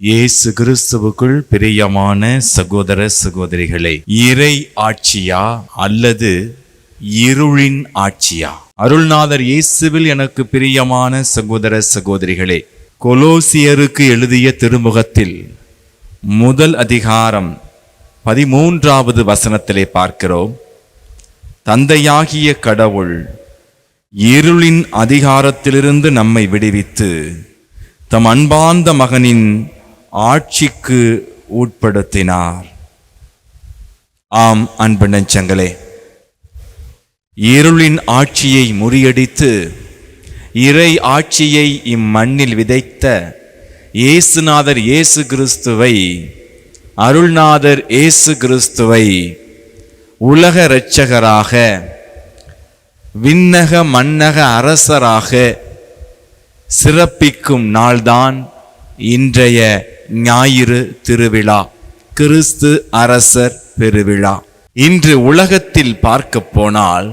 இயேசு கிறிஸ்துவுக்குள் பிரியமான சகோதர சகோதரிகளே, இறை ஆட்சியா அல்லது இருளின் ஆட்சியா? அருள்நாதர் இயேசுவில் எனக்கு பிரியமான சகோதர சகோதரிகளே, கொலோசியருக்கு எழுதிய திருமுகத்தில் முதல் அதிகாரம் 13வது வசனத்திலே பார்க்கிறோம். தந்தையாகிய கடவுள் இருளின் அதிகாரத்திலிருந்து நம்மை விடுவித்து தம் அன்பார்ந்த மகனின் ஆட்சிக்கு உட்படுத்தினார். ஆம் அன்பு நெஞ்சங்களே, இருளின் ஆட்சியை முறியடித்து இறை ஆட்சியை இம்மண்ணில் விதைத்த இயேசுநாதர் இயேசு கிறிஸ்துவை, அருள்நாதர் இயேசு கிறிஸ்துவை உலக இரட்சகராக, விண்ணக மன்னக அரசராக சிறப்பிக்கும் நாள்தான் இன்றைய ஞாயிறு திருவிழா, கிறிஸ்து அரசர் பெருவிழா. இன்று உலகத்தில் பார்க்க போனால்,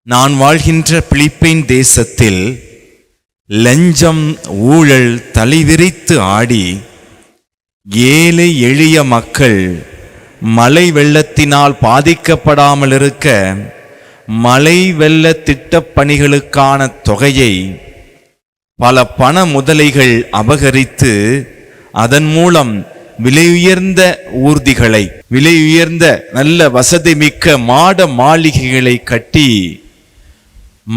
நான் வாழ்கின்ற பிலிப்பைன் தேசத்தில் லஞ்சம் ஊழல் தலைவிரித்து ஆடி ஏழை எளிய மக்கள் மழை வெள்ளத்தினால் பாதிக்கப்படாமல் இருக்க மழை வெள்ள திட்டப் பணிகளுக்கான தொகையை பல பண முதலைகள் அபகரித்து அதன் மூலம் விலை உயர்ந்த ஊர்திகளை, விலை உயர்ந்த நல்ல வசதி மிக்க மாட மாளிகைகளை கட்டி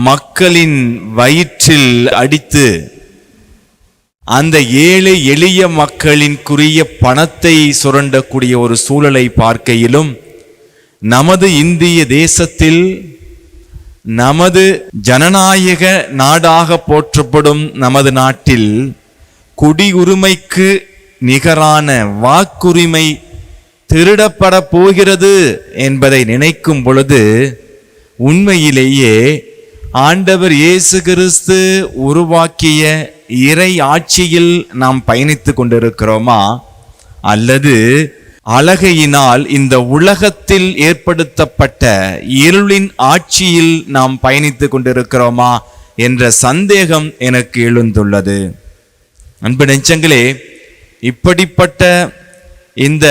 மக்களின் வயிற்றில் அடித்து அந்த ஏழை எளிய மக்களின் குறிய பணத்தை சுரண்டக்கூடிய ஒரு சூழலை பார்க்கையிலும், நமது இந்திய தேசத்தில், நமது ஜனநாயக நாடாக போற்றப்படும் நமது நாட்டில் குடியுரிமைக்கு நிகரான வாக்குரிமை திருடப்பட போகிறது என்பதை நினைக்கும் பொழுது, உண்மையிலேயே ஆண்டவர் இயேசு கிறிஸ்து உருவாக்கிய இறை ஆட்சியில் நாம் பயணித்து கொண்டிருக்கிறோமா, அல்லது அழகையினால் இந்த உலகத்தில் ஏற்படுத்தப்பட்ட இருளின் ஆட்சியில் நாம் பயணித்து கொண்டிருக்கிறோமா என்ற சந்தேகம் எனக்கு எழுந்துள்ளது. அன்பு நெஞ்சங்களே, இப்படிப்பட்ட இந்த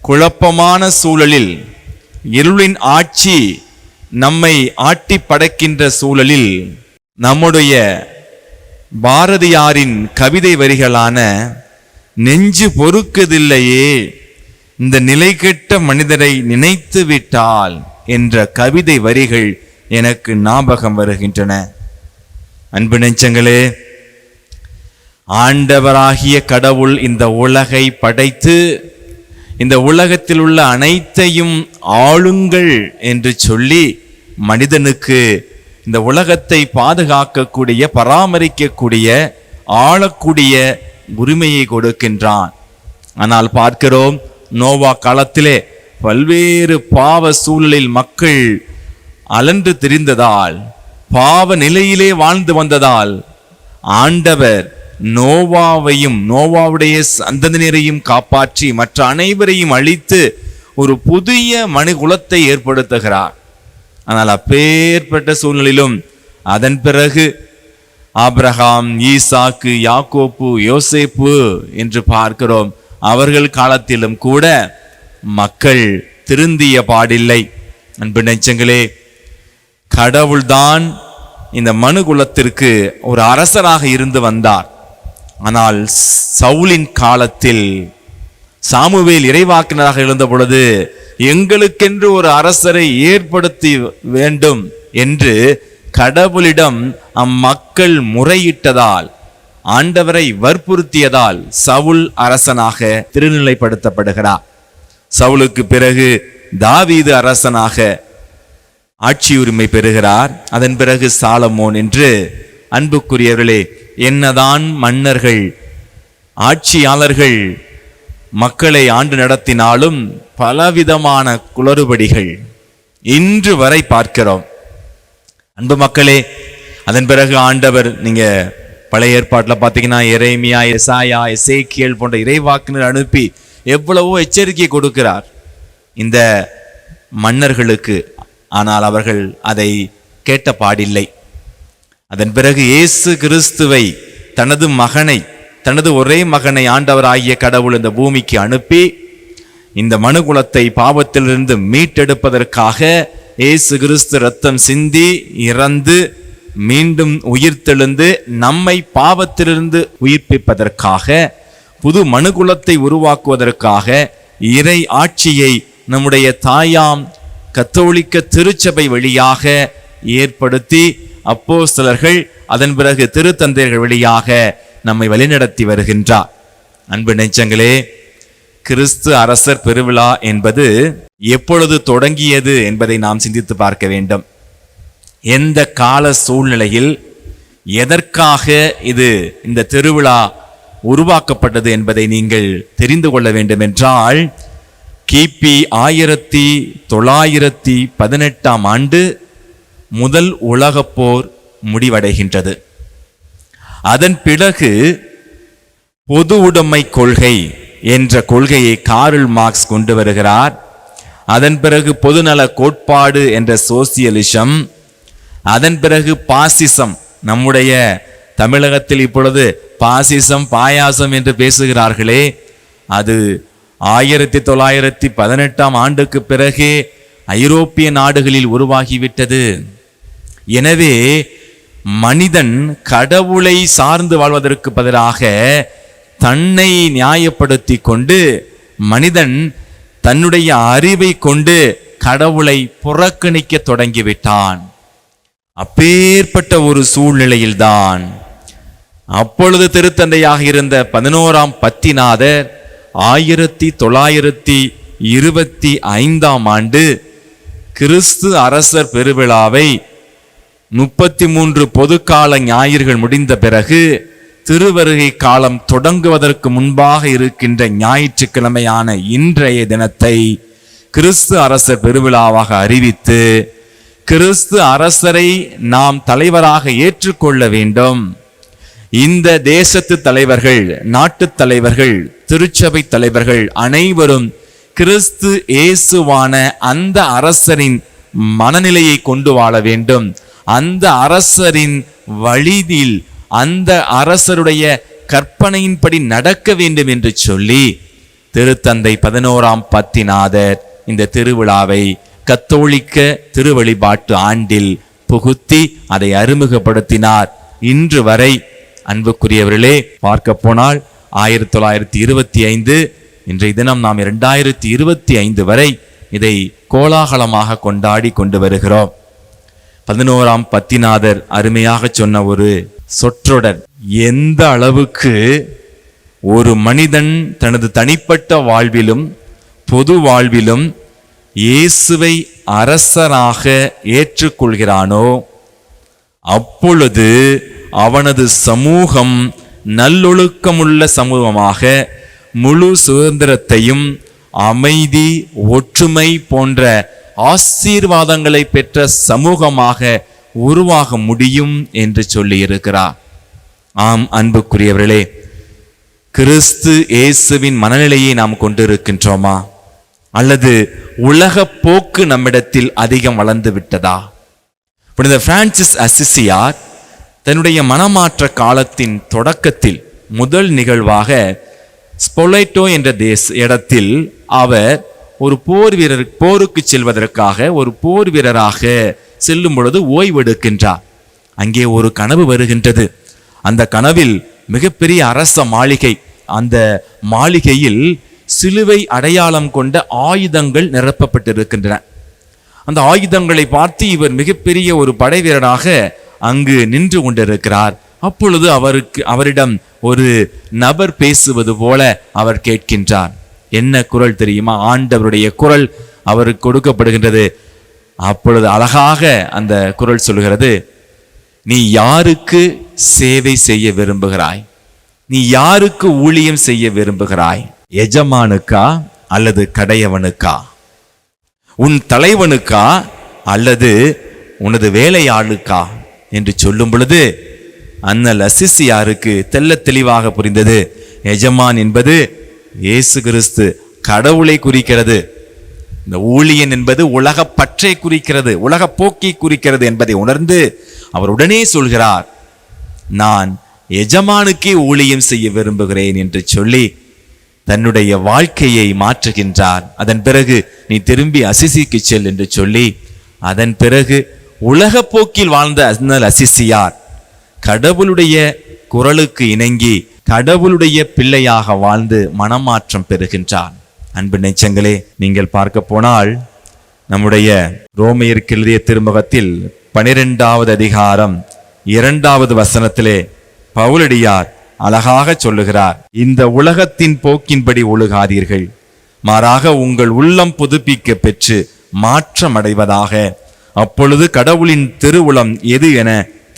குழப்பமான சூழலில், இருளின் ஆட்சி நம்மை ஆட்டி படைக்கின்ற சூழலில், நம்முடைய பாரதியாரின் கவிதை வரிகளான நெஞ்சு பொறுக்குதில்லையே இந்த நிலை கெட்ட மனிதரை நினைத்து விட்டால் என்ற கவிதை வரிகள் எனக்கு ஞாபகம் வருகின்றன. அன்பு நெஞ்சங்களே, ஆண்டவராகிய கடவுள் இந்த உலகை படைத்து இந்த உலகத்தில் உள்ள அனைத்தையும் ஆளுங்கள் என்று சொல்லி மனிதனுக்கு இந்த உலகத்தை பாதுகாக்கக்கூடிய, பராமரிக்கக்கூடிய, ஆளக்கூடிய உரிமையை கொடுக்கின்றான். ஆனால் பார்க்கிறோம், நோவா காலத்திலே பல்வேறு பாவ சூழலில் மக்கள் அலன்று திரிந்ததால், பாவ நிலையிலே வாழ்ந்து வந்ததால், ஆண்டவர் நோவாவையும் நோவாவுடைய சந்ததியினரையும் காப்பாற்றி மற்ற அனைவரையும் அழித்து ஒரு புதிய மனுகுலத்தை ஏற்படுத்துகிறார். ஆனால் அப்பேற்பட்ட சூழ்நிலையிலும் அதன் பிறகு ஆபிரகாம், ஈசாக்கு, யாக்கோப்பு, யோசேப்பு என்று பார்க்கிறோம். அவர்கள் காலத்திலும் கூட மக்கள் திருந்திய பாடில்லை. அன்பு நெஞ்சங்களே, கடவுள்தான் இந்த மனுகுலத்திற்கு ஒரு அரசராக இருந்து வந்தார். ஆனால் சவுலின் காலத்தில் சாமுவேல் இறைவாக்கினராக இருந்த பொழுது, எங்களுக்கென்று ஒரு அரசரை ஏற்படுத்தி வேண்டும் என்று கடவுளிடம் அம்மக்கள் முறையிட்டதால், ஆண்டவரை வற்புறுத்தியதால் சவுல் அரசனாக திருநிலைப்படுத்தப்படுகிறார். சவுலுக்கு பிறகு தாவீது அரசனாக ஆட்சி உரிமை பெறுகிறார். அதன் பிறகு சாலமோன் என்று. அன்புக்குரியவர்களே, என்னதான் மன்னர்கள், ஆட்சியாளர்கள் மக்களை ஆண்டு நடத்தினாலும் பலவிதமான குளறுபடிகள் இன்று வரை பார்க்கிறோம். அன்பு மக்களே, அதன் பிறகு ஆண்டவர், நீங்க பழைய ஏற்பாட்டில் பார்த்தீங்கன்னா எரேமியா, எசாயா, எசேக்கியேல் போன்ற இறைவாக்கினர் அனுப்பி எவ்வளவோ எச்சரிக்கை கொடுக்கிறார் இந்த மன்னர்களுக்கு. ஆனால் அவர்கள் அதை கேட்ட பாடில்லை. அதன் பிறகு இயேசு கிறிஸ்துவை, தனது மகனை தனது ஒரே மகனை ஆண்டவராகிய கடவுள் இந்த பூமிக்கு அனுப்பி இந்த மனுகுலத்தை பாவத்திலிருந்து மீட்டெடுப்பதற்காக இயேசு கிறிஸ்து இரத்தம் சிந்தி இறந்து மீண்டும் உயிர்த்தெழுந்து நம்மை பாவத்திலிருந்து உயிர்ப்பிப்பதற்காக, புது மனுகுலத்தை உருவாக்குவதற்காக இறை ஆட்சியை நம்முடைய தாயாம் கத்தோலிக்க திருச்சபை வழியாக ஏற்படுத்தி அப்போஸ்தலர்கள், அதன் பிறகு திருத்தந்தையர்கள் வழியாக நம்மை வழிநடத்தி வருகின்றார். அன்பு நெஞ்சங்களே, கிறிஸ்து அரசர் பெருவிழா என்பது எப்பொழுது தொடங்கியது என்பதை நாம் சிந்தித்து பார்க்க வேண்டும். எந்த கால சூழ்நிலையில் எதற்காக இந்த திருவிழா உருவாக்கப்பட்டது என்பதை நீங்கள் தெரிந்து கொள்ள வேண்டும் என்றால், கிபி 1918 ஆண்டு முதல் உலகப் போர் முடிவடைகின்றது. அதன் பிறகு பொது உடைமை கொள்கை என்ற கொள்கையை கார்ல் மார்க்ஸ் கொண்டு வருகிறார். அதன் பிறகு பொதுநல கோட்பாடு என்ற சோசியலிசம், அதன் பிறகு பாசிசம். நம்முடைய தமிழகத்தில் இப்பொழுது பாசிசம் பாயாசம் என்று பேசுகிறார்களே, அது 1918 ஆண்டுக்கு பிறகே ஐரோப்பிய நாடுகளில் உருவாகிவிட்டது. எனவே மனிதன் கடவுளை சார்ந்து வாழ்வதற்கு பதிலாக தன்னை நியாயப்படுத்தி கொண்டு மனிதன் தன்னுடைய அறிவை கொண்டு கடவுளை புறக்கணிக்க தொடங்கிவிட்டான். அப்பேற்பட்ட ஒரு சூழ்நிலையில்தான் அப்பொழுது திருத்தந்தையாக இருந்த 11ஆம் பத்திநாதர் 1925 ஆண்டு கிறிஸ்து அரசர் பெருவிழாவை 33 பொதுக்கால ஞாயிறுகள் முடிந்த பிறகு திருவருகை காலம் தொடங்குவதற்கு முன்பாக இருக்கின்ற ஞாயிற்றுக்கிழமையான இன்றைய தினத்தை கிறிஸ்து அரசர் பெருவிழாவாக அறிவித்து, கிறிஸ்து அரசரை நாம் தலைவராக ஏற்றுக்கொள்ள வேண்டும். இந்த தேசத்து தலைவர்கள், நாட்டு தலைவர்கள், திருச்சபை தலைவர்கள் அனைவரும் கிறிஸ்து இயேசுவான அந்த அரசரின் மனநிலையை கொண்டு வாழ வேண்டும். அந்த அரசரின் வழியில், அந்த அரசருடைய கற்பனையின்படி நடக்க வேண்டும் என்று சொல்லி திருத்தந்தை 11ஆம் பத்திநாதர் இந்த திருவிழாவை கத்தோலிக்க திருவழிபாட்டு ஆண்டில் புகுத்தி அதை அறிமுகப்படுத்தினார். இன்று வரை அன்புக்குரியவர்களே, பார்க்க போனால் 1925, இன்றைய தினம் நாம் 2025 வரை இதை கோலாகலமாக கொண்டாடி கொண்டு வருகிறோம். 11ஆம் பத்திநாதர் அருமையாக சொன்ன ஒரு சொற்றொடர், எந்த அளவுக்கு ஒரு மனிதன் தனது தனிப்பட்ட வாழ்விலும் பொது வாழ்விலும் இயேசுவை அரசராக ஏற்றுக்கொள்கிறானோ அப்பொழுது அவனது சமூகம் நல்லொழுக்கமுள்ள சமூகமாக, முழு சுதந்திரத்தையும் அமைதி ஒற்றுமை போன்ற ஆசீர்வாதங்களை பெற்ற சமூகமாக உருவாக முடியும் என்று சொல்லி இருக்கிறார். ஆம் அன்புக்குரியவர்களே, கிறிஸ்து இயேசுவின் மனநிலையை நாம் கொண்டிருக்கின்றோமா? அல்லது உலக போக்கு நம்மிடத்தில் அதிகம் வளர்ந்து விட்டதா? புனித பிரான்சிஸ் அசிசியார் தன்னுடைய மனமாற்ற காலத்தின் தொடக்கத்தில் முதல் நிகழ்வாக ஸ்பொலைட்டோ என்ற இடத்தில் அவர் ஒரு போருக்கு செல்வதற்காக ஒரு போர் வீரராக செல்லும் பொழுது ஓய்வெடுக்கின்றார். அங்கே ஒரு கனவு வருகின்றது. அந்த கனவில் மிகப்பெரிய அரச மாளிகை, அந்த மாளிகையில் சிலுவை அடையாளம் கொண்ட ஆயுதங்கள் நிரப்பப்பட்டிருக்கின்றன. அந்த ஆயுதங்களை பார்த்து இவர் மிகப்பெரிய ஒரு படை வீரராக அங்கு நின்று கொண்டிருக்கிறார். அப்பொழுது அவரிடம் ஒரு நபர் பேசுவது போல அவர் கேட்கின்றார். என்ன குரல் தெரியுமா? ஆண்டவருடைய குரல் அவருக்கு கொடுக்கப்படுகின்றது. அப்பொழுது அழகாக அந்த குரல் சொல்கிறது, நீ யாருக்கு சேவை செய்ய விரும்புகிறாய்? நீ யாருக்கு ஊழியம் செய்ய விரும்புகிறாய்? எஜமானுக்கா அல்லது கடையவனுக்கா? உன் தலைவனுக்கா அல்லது உனது வேலையாளுக்கா என்று சொல்லும் பொழுது அண்ணல் அசிசியாருக்கு தெல்ல தெளிவாக புரிந்தது. எஜமான் என்பது இயேசு கிறிஸ்து, கடவுளை குறிக்கிறது. இந்த ஊழியன் என்பது உலக பற்றை குறிக்கிறது, உலக போக்கை குறிக்கிறது என்பதை உணர்ந்து அவர் உடனே சொல்கிறார், நான் எஜமானுக்கே ஊழியம் செய்ய விரும்புகிறேன் என்று சொல்லி தன்னுடைய வாழ்க்கையை மாற்றுகின்றார். அதன் பிறகு நீ திரும்பி அசிசிக்கு செல் என்று சொல்லி அதன் பிறகு உலக போக்கில் வாழ்ந்த அஸ்னல் அசிசியார் கடவுளுடைய குரலுக்கு இணங்கி கடவுளுடைய பிள்ளையாக வாழ்ந்து மனமாற்றம் பெறுகின்றார். அன்பு நெஞ்சங்களே, நீங்கள் பார்க்க போனால் நம்முடைய ரோமையருக்கு எழுதிய திருமுகத்தில் 12வது அதிகாரம் 2வது வசனத்திலே பவுலடியார் அழகாக சொல்லுகிறார், இந்த உலகத்தின் போக்கின்படி ஒழுகாதீர்கள், மாறாக உங்கள் உள்ளம் புதுப்பிக்க பெற்று மாற்றம் அடைவதாக, அப்பொழுது கடவுளின் திருவுளம் எது என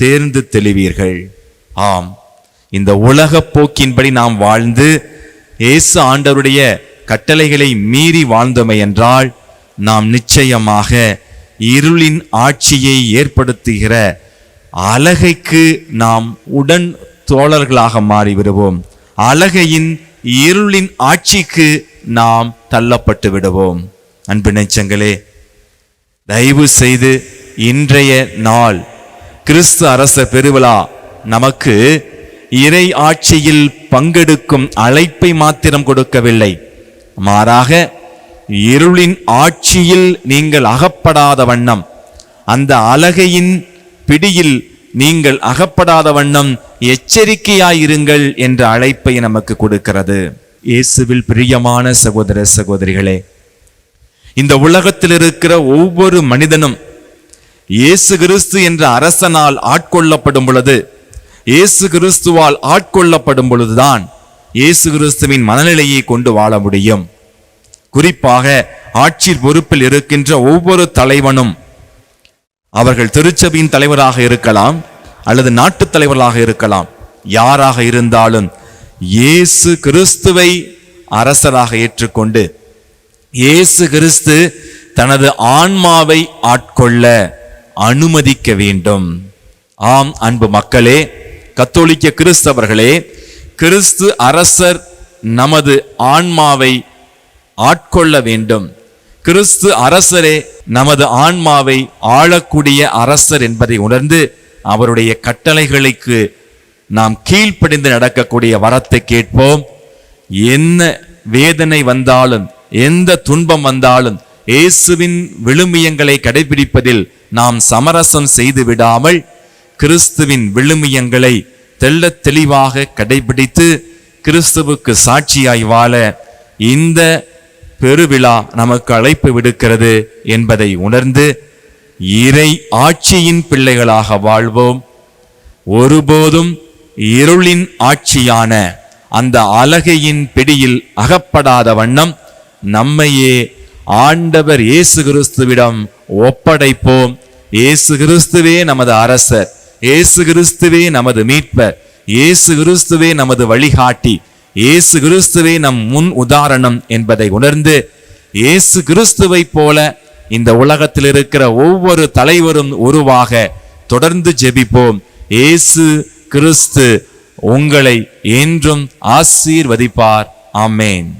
தேர்ந்து தெளிவீர்கள். ஆம், இந்த உலக போக்கின்படி நாம் வாழ்ந்து இயேசு ஆண்டவருடைய கட்டளைகளை மீறி வாழ்ந்தோமே என்றால் நாம் நிச்சயமாக இருளின் ஆட்சியை ஏற்படுத்துகிற அலகைக்கு நாம் உடன் தோழர்களாக மாறிவிடுவோம். அலகையின் இருளின் ஆட்சிக்கு நாம் தள்ளப்பட்டு விடுவோம். அன்பு நெஞ்சங்களே, தயவு செய்து இன்றைய நாள் கிறிஸ்து அரச பெருவிழா நமக்கு இறை ஆட்சியில் பங்கெடுக்கும் அழைப்பை மாத்திரம் கொடுக்கவில்லை, மாறாக இருளின் ஆட்சியில் நீங்கள் அகப்படாத வண்ணம், அந்த அலகையின் பிடியில் நீங்கள் அகப்படாத வண்ணம் எச்சரிக்கையாயிருங்கள் என்ற அழைப்பை நமக்கு கொடுக்கிறது. இயேசுவில் பிரியமான சகோதர சகோதரிகளே, இந்த உலகத்தில் இருக்கிற ஒவ்வொரு மனிதனும் இயேசு கிறிஸ்து என்ற அரசனால் ஆட்கொள்ளப்படும் பொழுது, இயேசு கிறிஸ்துவால் ஆட்கொள்ளப்படும் பொழுதுதான் இயேசு கிறிஸ்துவின் மனநிலையை கொண்டு வாழ முடியும். குறிப்பாக ஆட்சி பொறுப்பில் இருக்கின்ற ஒவ்வொரு தலைவனும், அவர்கள் திருச்சபையின் தலைவராக இருக்கலாம் அல்லது நாட்டு தலைவர்களாக இருக்கலாம், யாராக இருந்தாலும் இயேசு கிறிஸ்துவை அரசராக ஏற்றுக்கொண்டு இயேசு கிறிஸ்து தனது ஆன்மாவை ஆட்கொள்ள அனுமதிக்க வேண்டும். ஆம் அன்பு மக்களே, கத்தோலிக்க கிறிஸ்தவர்களே, கிறிஸ்து அரசர் நமது ஆன்மாவை ஆட்கொள்ள வேண்டும். கிறிஸ்து அரசரே நமது ஆன்மாவை ஆளக்கூடிய அரசர் என்பதை உணர்ந்து அவருடைய கட்டளைகளுக்கு நாம் கீழ்ப்படிந்து நடக்கக்கூடிய வரத்தை கேட்போம். என்ன வேதனை வந்தாலும், எந்த துன்பம் வந்தாலும் இயேசுவின் விழுமியங்களை கடைபிடிப்பதில் நாம் சமரசம் செய்து விடாமல் கிறிஸ்துவின் விழுமியங்களை தெள்ளத் தெளிவாக கடைபிடித்து கிறிஸ்துவுக்கு சாட்சியாய் வாழ இந்த பெருவிழா நமக்கு அழைப்பு விடுக்கிறது என்பதை உணர்ந்து இறை ஆட்சியின் பிள்ளைகளாக வாழ்வோம். ஒருபோதும் இருளின் ஆட்சியான அந்த அலகையின் பிடியில் அகப்படாத வண்ணம் நம்மையே ஆண்டவர் இயேசு கிறிஸ்துவிடம் ஒப்படைப்போம். இயேசு கிறிஸ்துவே நமது அரசர், இயேசு கிறிஸ்துவே நமது மீட்பர், இயேசு கிறிஸ்துவே நமது வழிகாட்டி, இயேசு கிறிஸ்துவே நம் முன் உதாரணம் என்பதை உணர்ந்து இயேசு கிறிஸ்துவை போல இந்த உலகத்தில் இருக்கிற ஒவ்வொரு தலைவரும் உருவாக தொடர்ந்து ஜெபிப்போம். இயேசு கிறிஸ்து உங்களை என்றும் ஆசீர்வதிப்பார். ஆமென்.